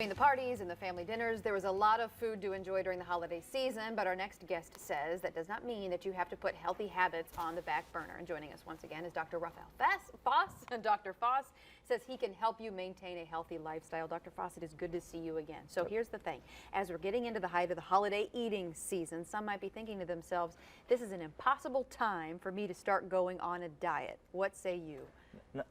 Between the parties and the family dinners, there was a lot of food to enjoy during the holiday season, but our next guest says that does not mean that you have to put healthy habits on the back burner. And joining us once again is Dr. Rafael Foss. And Dr. Foss says he can help you maintain a healthy lifestyle. Dr. Foss, it is good to see you again. So here's the thing. As we're getting into the height of the holiday eating season, some might be thinking to themselves, this is an impossible time for me to start going on a diet. What say you?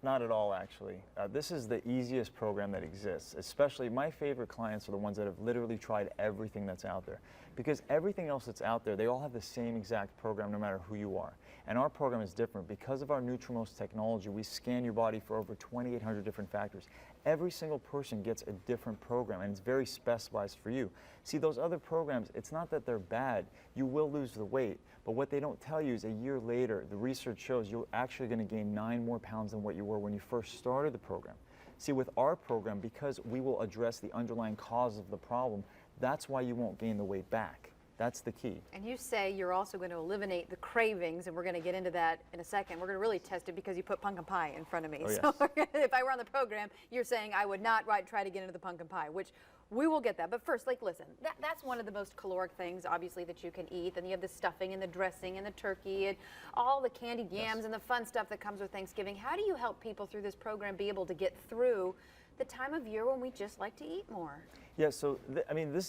Not at all, actually. This is the easiest program that exists. Especially my favorite clients are the ones that have literally tried everything that's out there. Because everything else that's out there, they all have the same exact program no matter who you are. And our program is different. Because of our Nutrimos technology, we scan your body for over 2,800 different factors. Every single person gets a different program, and it's very specialized for you. See, those other programs, it's not that they're bad. You will lose the weight. But what they don't tell you is a year later, the research shows you're actually going to gain 9 more pounds than what you were when you first started the program. See, with our program, because we will address the underlying cause of the problem, that's why you won't gain the weight back. That's the key. And you say you're also going to eliminate the cravings, and we're going to get into that in a second. We're going to really test it because you put pumpkin pie in front of me. Oh, yes. So if I were on the program, you're saying I would not try to get into the pumpkin pie, which we will get that. But first, listen, that's one of the most caloric things, obviously, that you can eat. Then you have the stuffing and the dressing and the turkey and all the candied yams and the fun stuff that comes with Thanksgiving. How do you help people through this program be able to get through the time of year when we just like to eat more? Yeah, so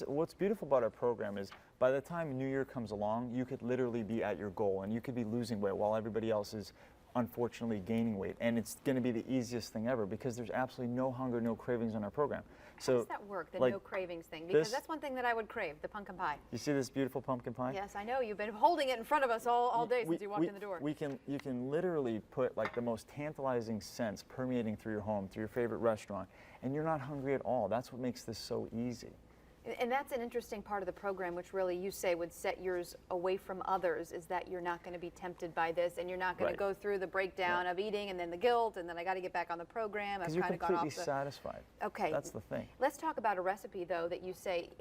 what's beautiful about our program is by the time New Year comes along, you could literally be at your goal and you could be losing weight while everybody else is unfortunately gaining weight. And it's going to be the easiest thing ever because there's absolutely no hunger, no cravings on our program. How does that work, the no cravings thing? Because that's one thing that I would crave, the pumpkin pie. You see this beautiful pumpkin pie? Yes, I know. You've been holding it in front of us all day since you walked in the door. You can literally put like the most tantalizing scents permeating through your home, through your favorite restaurant, and you're not hungry at all. That's what makes this so easy. And that's an interesting part of the program, which really you say would set yours away from others, is that you're not going to be tempted by this, and you're not going to go through the breakdown of eating and then the guilt, and then I got to get back on the program. Because you're completely satisfied. Okay. That's the thing. Let's talk about a recipe, though, that you say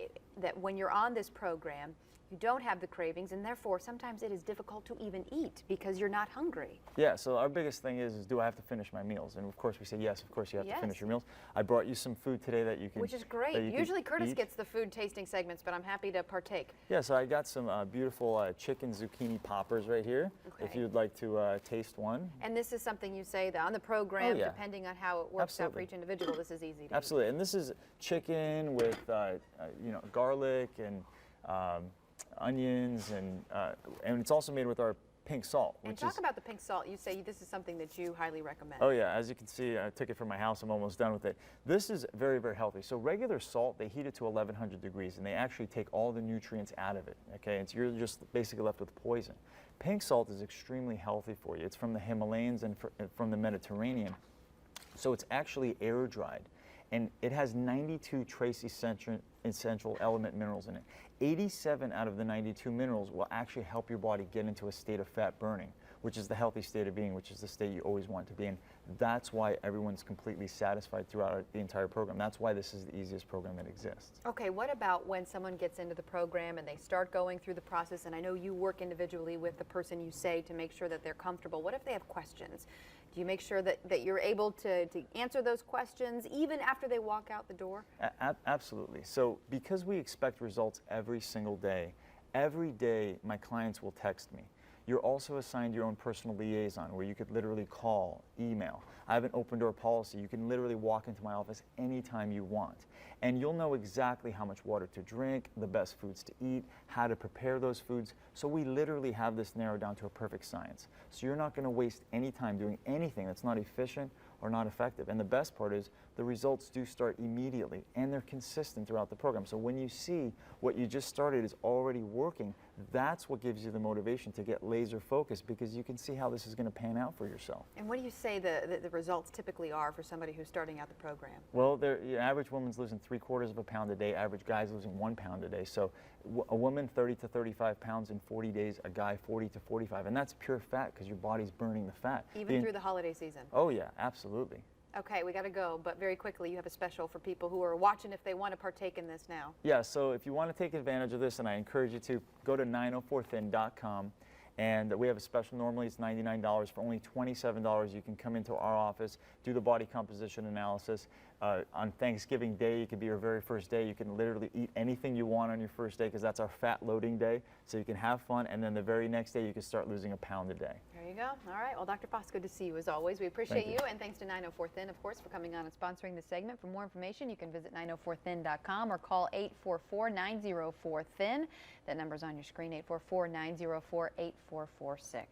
that when you're on this program, you don't have the cravings, and therefore sometimes it is difficult to even eat because you're not hungry. Yeah, so our biggest thing is do I have to finish my meals? And of course we say yes, of course you have to finish your meals. I brought you some food today that you can Which is great. Usually Curtis gets the food tasting segments, but I'm happy to partake. Yeah, so I got some beautiful chicken zucchini poppers right here, if you'd like to taste one. And this is something you say that on the program, depending on how it works out for each individual, this is easy to Absolutely, and this is chicken with garlic and onions, and it's also made with our pink salt. And talk about the pink salt. You say this is something that you highly recommend. Oh yeah, as you can see, I took it from my house. I'm almost done with it. This is very, very healthy. So regular salt, they heat it to 1100 degrees, and they actually take all the nutrients out of it. Okay, and so you're just basically left with poison. Pink salt is extremely healthy for you. It's from the Himalayas and from the Mediterranean, so it's actually air dried. And it has 92 trace essential element minerals in it. 87 out of the 92 minerals will actually help your body get into a state of fat burning, which is the healthy state of being, which is the state you always want to be in. That's why everyone's completely satisfied throughout the entire program. That's why this is the easiest program that exists. Okay, what about when someone gets into the program and they start going through the process, and I know you work individually with the person you say to make sure that they're comfortable. What if they have questions? Do you make sure that you're able to answer those questions even after they walk out the door? Absolutely. So because we expect results every single day, every day my clients will text me. You're also assigned your own personal liaison where you could literally call, email. I have an open door policy. You can literally walk into my office anytime you want. And you'll know exactly how much water to drink, the best foods to eat, how to prepare those foods. So we literally have this narrowed down to a perfect science. So you're not going to waste any time doing anything that's not efficient or not effective. And the best part is the results do start immediately and they're consistent throughout the program. So when you see what you just started is already working, that's what gives you the motivation to get laser focused because you can see how this is going to pan out for yourself. And what do you say the results typically are for somebody who's starting out the program? Well, the average woman's losing 3/4 of a pound a day, average guy's losing 1 pound a day. So a woman 30 to 35 pounds in 40 days, a guy 40 to 45. And that's pure fat because your body's burning the fat. Even through the holiday season? Oh yeah, absolutely. Okay, we got to go, but very quickly, you have a special for people who are watching if they want to partake in this now. Yeah, so if you want to take advantage of this, and I encourage you to, go to 904thin.com, and we have a special. Normally it's $99. For only $27, you can come into our office, do the body composition analysis, On Thanksgiving Day, it could be your very first day. You can literally eat anything you want on your first day because that's our fat loading day. So you can have fun, and then the very next day you can start losing a pound a day. There you go. All right. Well, Dr. Foss, good to see you as always. We appreciate Thank you. and thanks to 904 Thin, of course, for coming on and sponsoring this segment. For more information, you can visit 904thin.com or call 844-904-THIN. That number's on your screen, 844-904-8446.